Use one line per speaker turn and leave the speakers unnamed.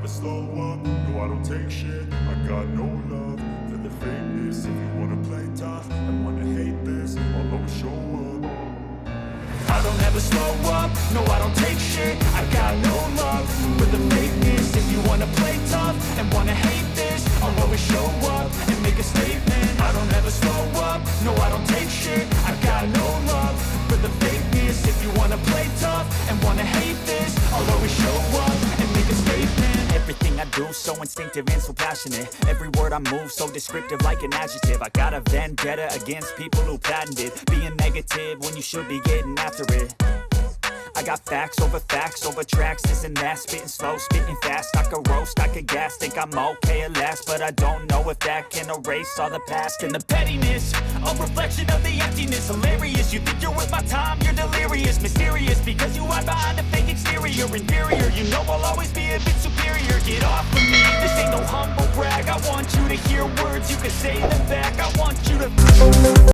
slow up, no I don't take shit. I got no love for the fakeness. If you wanna play tough and wanna hate this, I'll always show up. I don't ever slow up, no I don't take shit. I got no love for the fakeness. If you wanna play tough and wanna hate this, I'll always show up and make a statement. I don't ever slow up, no I don't take shit. I got no love for the fakeness. If you wanna play tough and wanna hate this, I'll always show up and make a statement. Everything I do so instinctive and so passionate. Every word I move so descriptive like an adjective. I got a vendetta against people who patented being negative when you should be getting after it. I got facts over tracks, this and that. Spitting slow, spitting fast. I could roast, I could gas. Think I'm okay at last, but I don't know if that can erase all the past. And the pettiness, a reflection of the emptiness. Hilarious, you think you're worth my time, you're delirious. Mysterious, because you hide behind a fake exterior. Inferior, you know I'll always be a bit superior. Get off of me, this ain't no humble brag. I want you to hear words, you can say them back. I